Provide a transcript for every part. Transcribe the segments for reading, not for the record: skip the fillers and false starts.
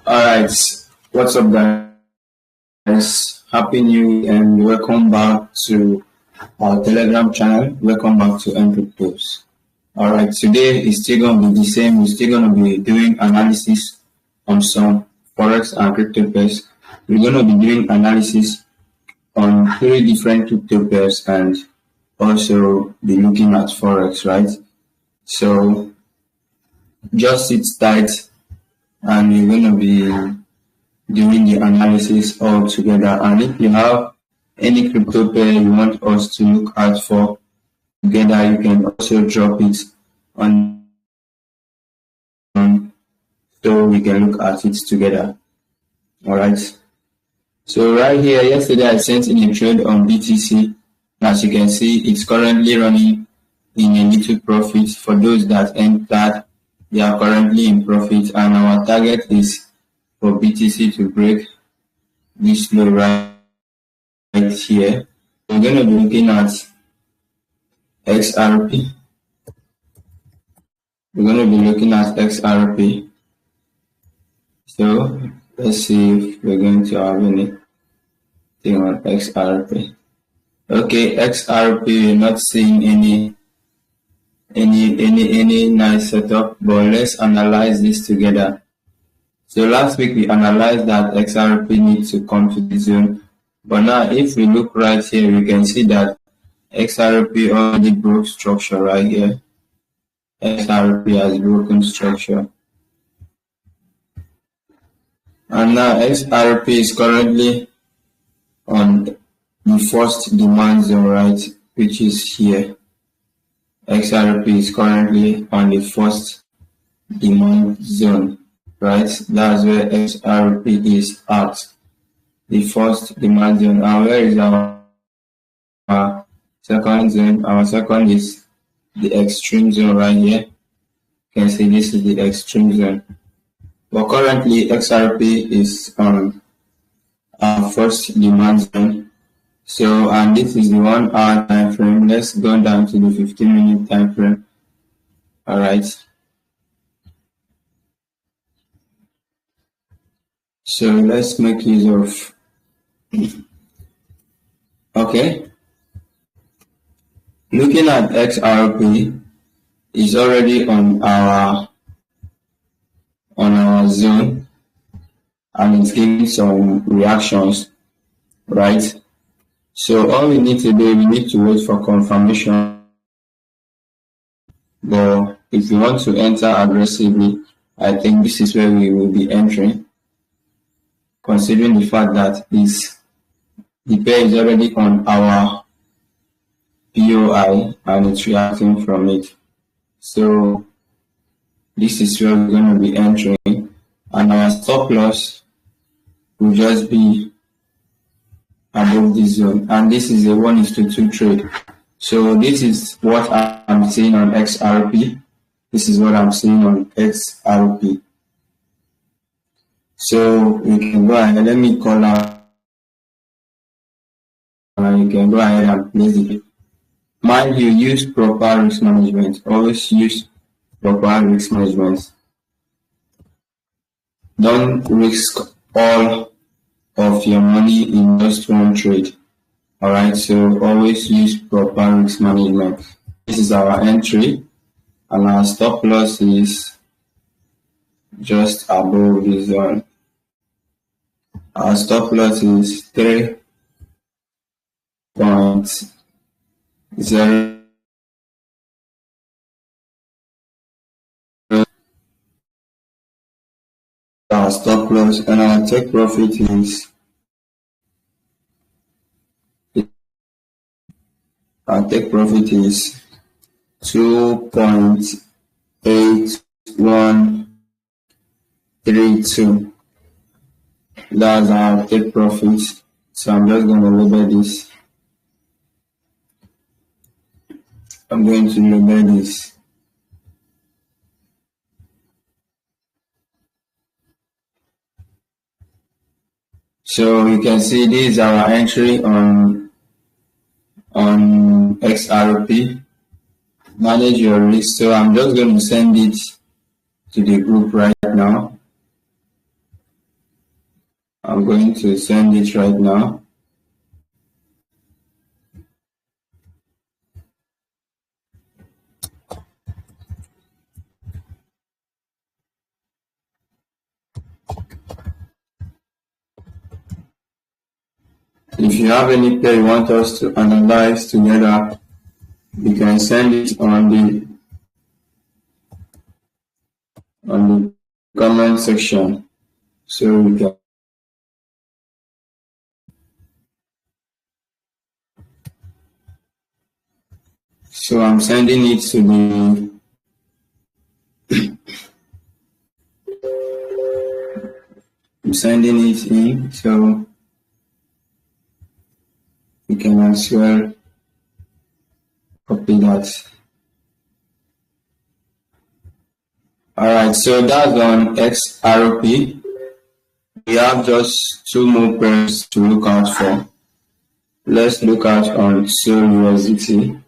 Alright, what's up guys? Happy New Year and welcome back to our Telegram channel. Welcome back to Cryptos. Alright, today is still going to be the same. We're still going to be doing analysis on some Forex and crypto pairs. We're going to be doing analysis on 3 different crypto pairs and also be looking at Forex, right? So just sit tight and we're going to be doing the analysis all together. And if you have any crypto pair you want us to look out for together, you can also drop it on so we can look at it together. Alright. So right here, yesterday I sent in a trade on BTC. As you can see, it's currently running in a little profit. For those that entered, they are currently in profit, and our target is for BTC to break this low right here. We're going to be looking at XRP. We're going to be looking at XRP. So let's see if we're going to have anything on XRP. Okay, XRP, we're not seeing any nice setup, but let's analyze this together. So last week we analyzed that XRP needs to come to the zone, but now if we look right here, we can see that XRP already broke structure right here. XRP has broken structure, and now XRP is currently on the first demand zone, right, which is here. XRP is currently on the first demand zone, right? That's where XRP is at, the first demand zone. And where is our second zone? Our second is the extreme zone right here. You can see this is the extreme zone. But currently XRP is on our first demand zone. So, and this is the 1 hour time frame. Let's go down to the 15-minute time frame. Alright. So let's make use of okay. Looking at XRP is already on our zone, and it's giving some reactions, right? So all we need to do, we need to wait for confirmation. But if you want to enter aggressively, I think this is where we will be entering, considering the fact that the pair is already on our POI and it's reacting from it. So this is where we're going to be entering, and our stop loss will just be above this zone, and this is a 1:2 trade. So this is what I'm seeing on XRP. This is what I'm seeing on XRP. So we can go ahead. Let me call out, and you can go ahead and place it. Mind you, use proper risk management. Always use proper risk management. Don't risk all of your money in just one trade. Alright, so always use proper risk management. This is our entry, and our stop loss is just above the zone. Our stop loss is 3.0. Our stop loss, and our take profit is our take profit is 2.8132. That's our take profit. So I'm just going to label this. I'm going to label this. So you can see this is our entry on XRP. Manage your risk. So I'm just going to send it to the group right now. I'm going to send it right now. If you have any pair you want us to analyze together, you can send it on the comment section, so we can. So I'm sending it to the I'm sending it in, so you can as well copy that. Alright, so that's on XRP. We have just two more pairs to look out for. Let's look out on SOL USDT.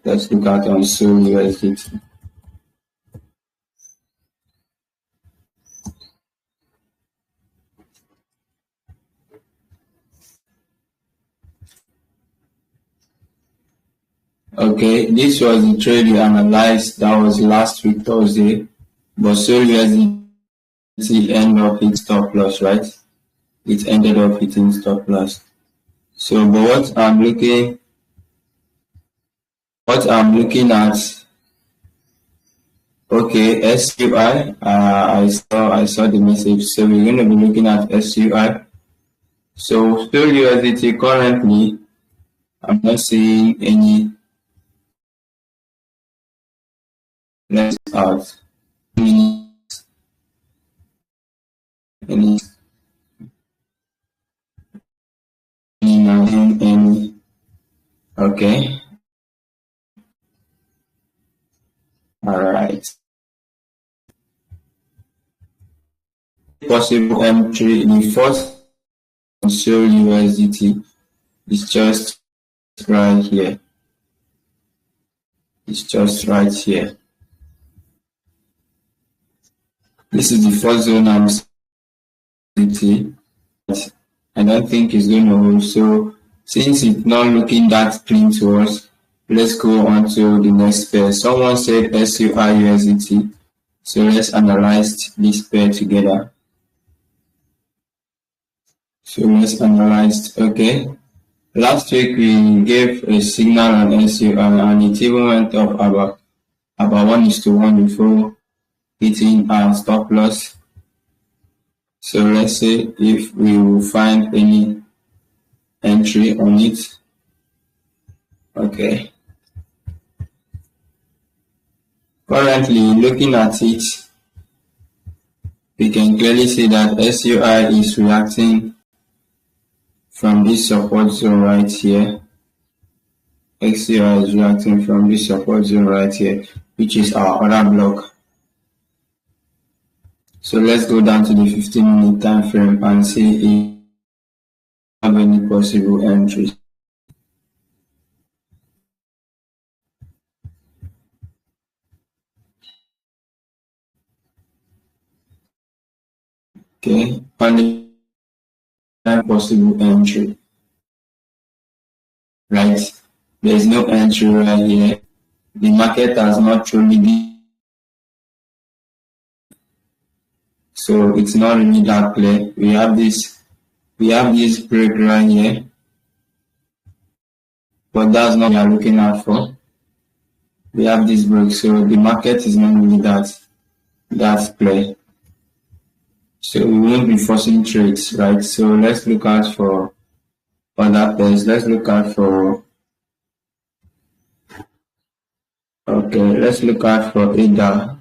Let's look at on SOL USDT. Okay, this was the trade we analyzed. That was last week Thursday, but SOL USDT ended up hitting stop loss, right? It ended up hitting stop loss. So, but what I'm looking at, okay, SUI. I saw the message. So we're going to be looking at SUI. So SOL USDT currently, I'm not seeing any. Let's out. Any. Okay. All right. Possible entry. The first SOL USDT is just right here. It's just right here. This is the first zone I'm seeing. I don't think it's going to hold. So since it's not looking that clean to us, let's go on to the next pair. Someone said SUI USDT. So let's analyze this pair together. So let's analyze. Okay. Last week we gave a signal on SUI and it even went up about 1:1 before hitting our stop loss. So let's see if we will find any entry on it. Okay. Currently, looking at it, we can clearly see that SUI is reacting from this support zone right here. SUI is reacting from this support zone right here, which is our other block. So let's go down to the 15-minute time frame and see if we have any possible entries. Okay, on the possible entry, right? There's no entry right here. The market has not truly been, so it's not really that clear. We have this break right here, but that's not what we are looking out for. We have this break, so the market is not really that clear. So we won't be forcing trades, right? So let's look out for other pairs. Let's look out for, okay, let's look out for ADA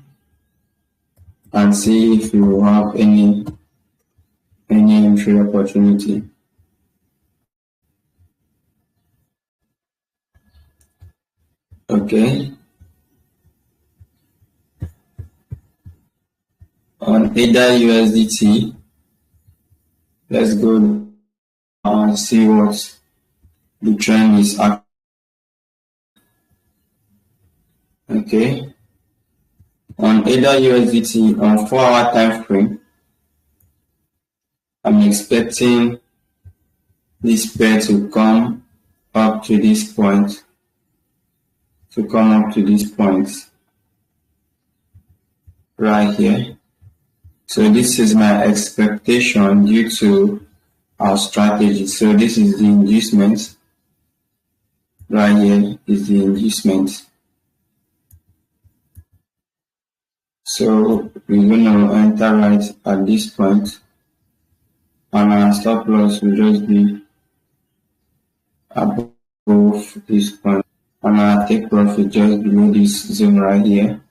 and see if we will have any entry opportunity. Okay. On ADA USDT, let's go and see what the trend is at. Okay. On ADA USDT on 4-hour time frame, I'm expecting this pair to come up to this point, right here. So this is my expectation due to our strategy. So this is the inducement. Right here is the inducement. So we're going to enter right at this point, and our stop loss will just be above this point, and our take profit just below this zone right here.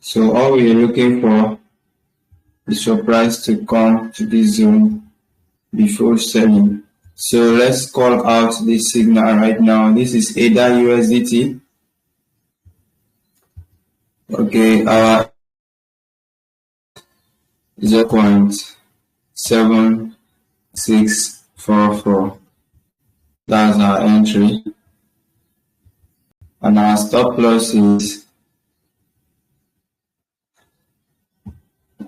So all we are looking for is for price to come to this zone before selling. So let's call out this signal right now. This is ADA USDT. Okay, our 0.7644. That's our entry. And our stop loss is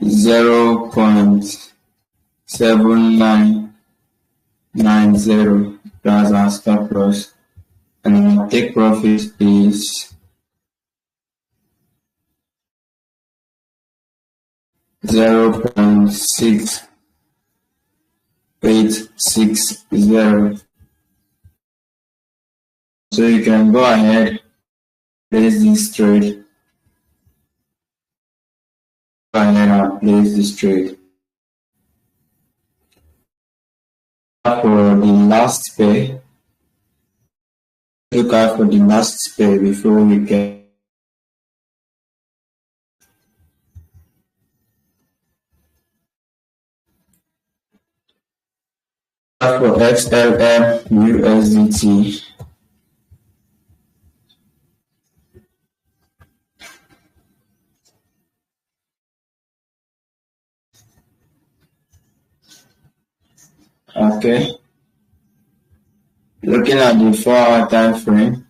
0.7990. That's our stop loss. And our take profit is 0.6860. So you can go ahead, place this trade. Go ahead and place this trade. For the last pair, look out for the last pair before we get. For XLM USDT. Okay. Looking at the 4-hour time frame.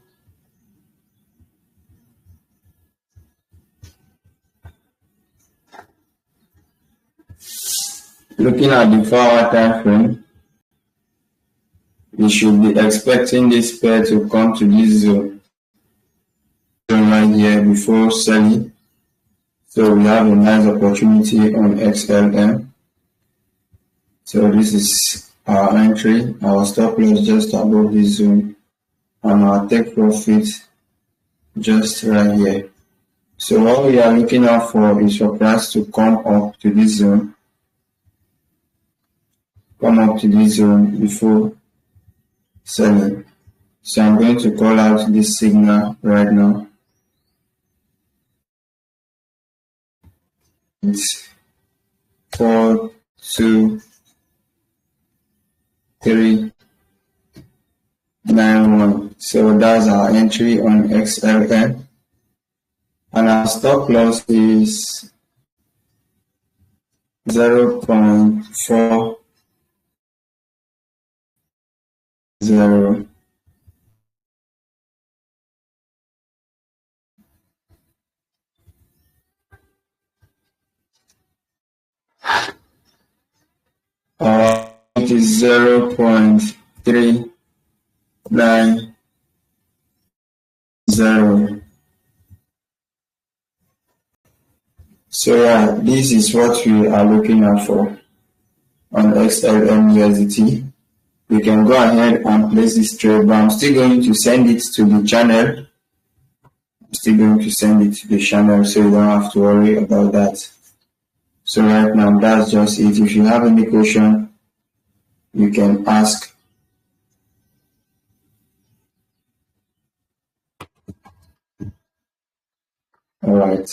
Looking at the 4-hour time frame, we should be expecting this pair to come to this zone right here before selling. So we have a nice opportunity on XLM. So this is our entry, our stop loss just above this zone, and our take profit just right here. So all we are looking out for is for price to come up to this zone, before selling. So I'm going to call out this signal right now. It's 4, 2, 3, 9, 1. So that's our entry on XLM, and our stop loss is 0.40. It is 0.390. So yeah, this is what we are looking at for on XLM USDT. You can go ahead and place this trade, but I'm still going to send it to the channel. So you don't have to worry about that. So right now, that's just it. If you have any question, you can ask. All right.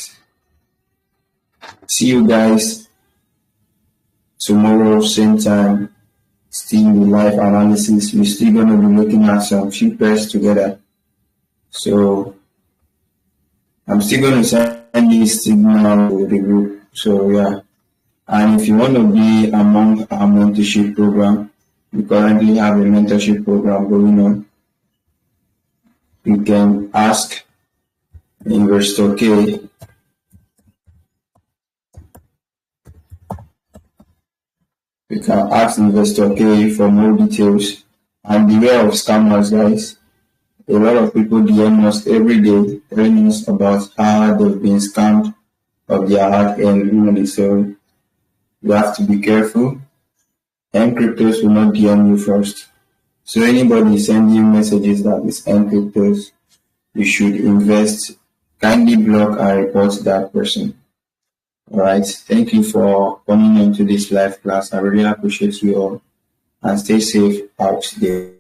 See you guys tomorrow, same time. Still the live analysis. We're still going to be looking at some few pairs together. So I'm still going to send this signal to the group. So yeah. And if you want to be among our mentorship program, we currently have a mentorship program going on. You can ask Investor K can ask Investor K for more details. And beware of scammers, guys. A lot of people DM us every day telling us about how they've been scammed of their hard-earned money. So you have to be careful. Encryptors will not DM you first. So anybody sending you messages that is encryptors, you should invest. Kindly block and report that person. Alright, thank you for coming into this live class. I really appreciate you all, and stay safe out there.